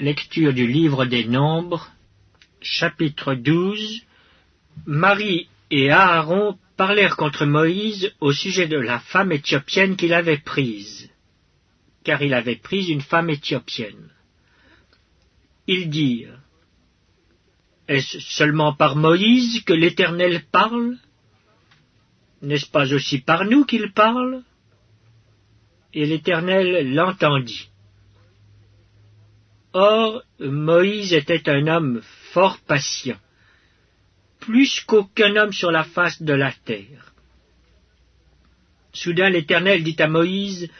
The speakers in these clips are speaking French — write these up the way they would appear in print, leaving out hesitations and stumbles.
Lecture du livre des Nombres, chapitre 12. Marie et Aaron parlèrent contre Moïse au sujet de la femme éthiopienne qu'il avait prise, car il avait pris une femme éthiopienne. Ils dirent: Est-ce seulement par Moïse que l'Éternel parle? N'est-ce pas aussi par nous qu'il parle? Et l'Éternel l'entendit. Or, Moïse était un homme fort patient, plus qu'aucun homme sur la face de la terre. Soudain l'Éternel dit à Moïse,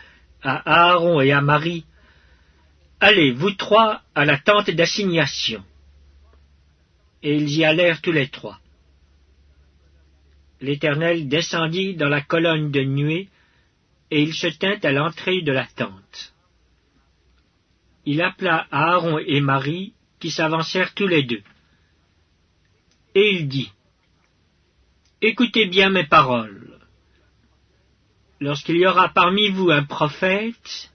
à Aaron et à Marie: Allez, vous trois, à la tente d'assignation. Et ils y allèrent tous les trois. L'Éternel descendit dans la colonne de nuée, et il se tint à l'entrée de la tente. Il appela Aaron et Marie, qui s'avancèrent tous les deux. Et il dit: Écoutez bien mes paroles. Lorsqu'il y aura parmi vous un prophète,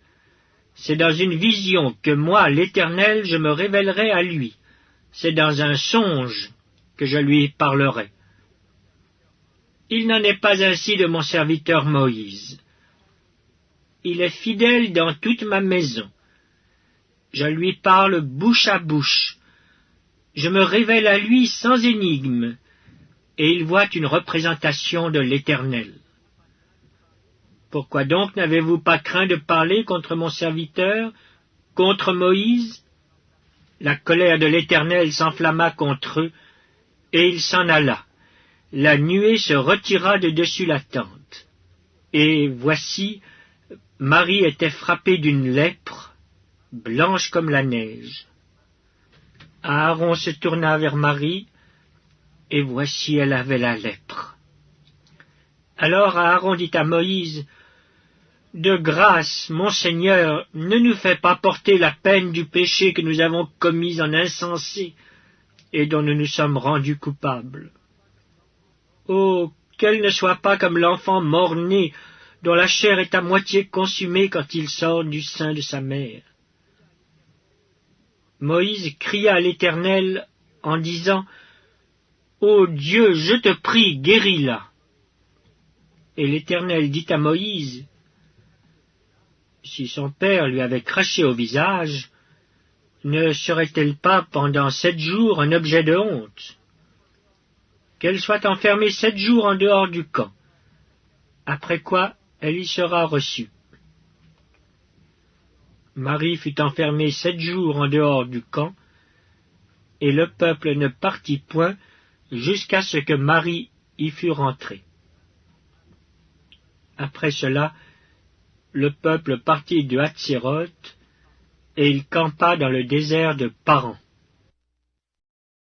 c'est dans une vision que moi, l'Éternel, je me révélerai à lui. C'est dans un songe que je lui parlerai. Il n'en est pas ainsi de mon serviteur Moïse. Il est fidèle dans toute ma maison. Je lui parle bouche à bouche. Je me révèle à lui sans énigme, et il voit une représentation de l'Éternel. Pourquoi donc n'avez-vous pas craint de parler contre mon serviteur, contre Moïse? La colère de l'Éternel s'enflamma contre eux, et il s'en alla. La nuée se retira de dessus la tente. Et voici, Marie était frappée d'une lèpre, blanche comme la neige. Aaron se tourna vers Marie, et voici elle avait la lèpre. Alors Aaron dit à Moïse: De grâce, mon Seigneur, ne nous fais pas porter la peine du péché que nous avons commis en insensé, et dont nous nous sommes rendus coupables. Oh, qu'elle ne soit pas comme l'enfant mort-né, dont la chair est à moitié consumée quand il sort du sein de sa mère. Moïse cria à l'Éternel en disant: Ô Dieu, je te prie, guéris-la. Et l'Éternel dit à Moïse: Si son père lui avait craché au visage, ne serait-elle pas pendant 7 jours un objet de honte? Qu'elle soit enfermée 7 jours en dehors du camp, après quoi elle y sera reçue. Marie fut enfermée 7 jours en dehors du camp, et le peuple ne partit point jusqu'à ce que Marie y fût rentrée. Après cela, le peuple partit de Hatséroth, et il campa dans le désert de Paran.